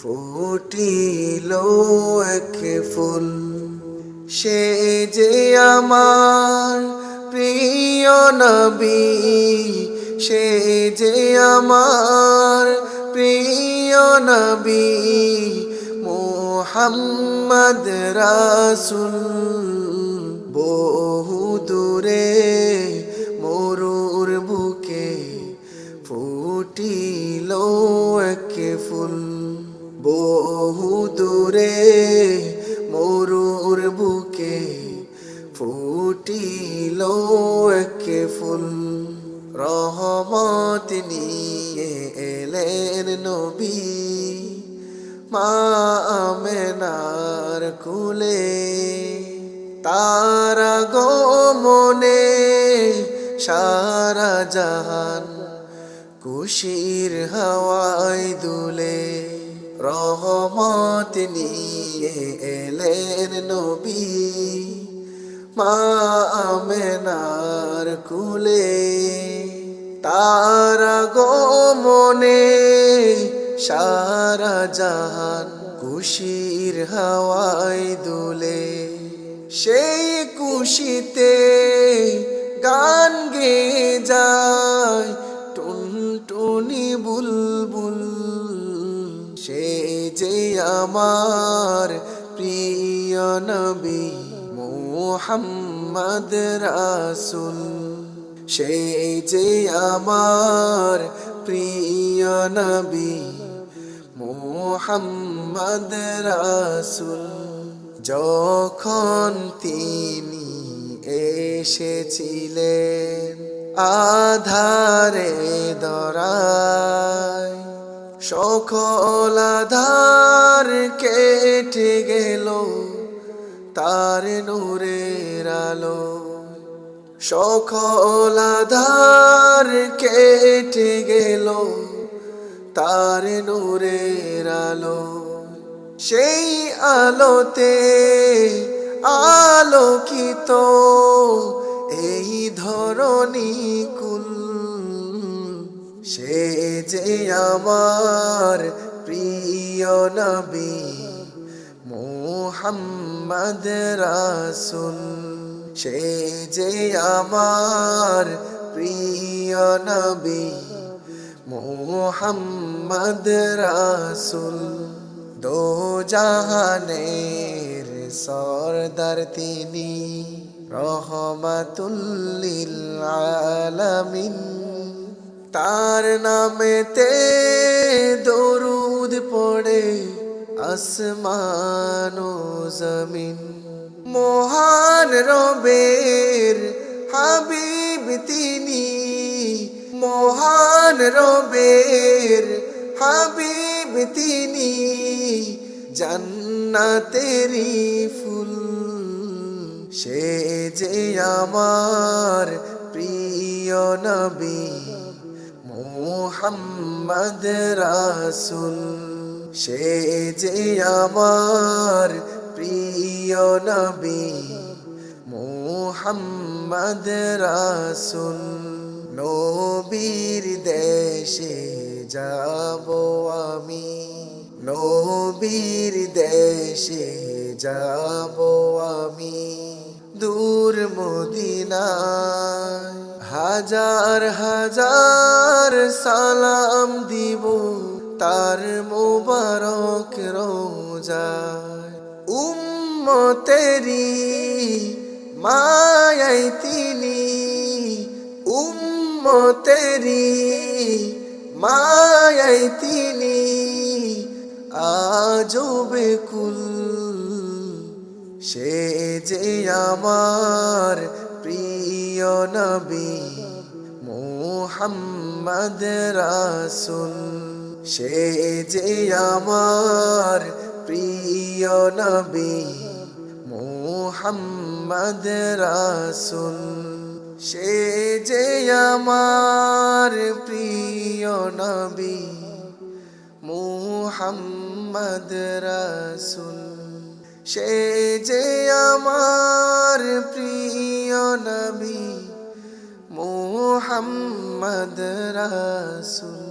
ফুটিল এক ফুল। সে যে আমার প্রিয় নবী, সে যে আমার প্রিয় নবী, মুহাম্মদ রাসূল। বহু দূরে মরুর বুকে ফুটিল এক ফুল। বহু দূরে মরুর বুকে ফুটিল এক ফুল। রহমত নিয়ে এলেন নবী মা আমেনার কুলে। তার আগমনে সারা জাহান খুশির হাওয়ায় দুলে। রহমত নিয়ে এলেন নবী মা আমেনার কুলে। তার আগমনে সারা জাহান খুশির হাওয়ায় দুলে। সেই খুশিতে গান গেয়ে যায় টুনটুনি বুলবুল। সে যে আমার প্রিয় নবী মুহাম্মদ রাসূল। সে যে আমার প্রিয় নবী মুহাম্মদ রাসূল। যখন তিনি এসেছিলেন আধারে ধরায়, সকল আধার কেটে গেল তার নূরের আলো। সকল আধার কেটে গেল তার নূরের আলো। সেই আলোতে আলোকিত এই ধরণী কুল। সে যে আমার প্রিয় নবী মুহাম্মদ রাসূল। সে যে আমার প্রিয় নবী মুহাম্মদ রাসূল। দো জাহানের সরদার তিনি, রহমাতুল লিল আলামিন। তার নামেতে দরুদ পড়ে আসমান ও জমিন। মহান রবের হাবিব তিনি, মহান রবের হাবিব তিনি, জান্নাতেরি ফুল। সে যে আমার প্রিয় নবী মুহাম্মদ রাসূল। সে যে আমার প্রিয় নবী মুহাম্মদ রাসূল। নবীর দেশে যাব আমি, নবীর দেশে যাব আমি। দূর মদিনায় হাজার হাজার সালাম দিব তার মুবারক রোজায়। উম্মতেরি মায়ায় তিনি, উম্মতেরি মায়ায় তিনি আজও বেকুল। সে যে আমার প্রিয় নবী মুহাম্মদ রাসূল। সে যে আমার প্রিয় নবী মুহাম্মদ রাসূল। সে যে আমার প্রিয় নবী মুহাম্মদ রাসূল। সে যে আমার প্রিয় নবী মুহাম্মদ রাসূল।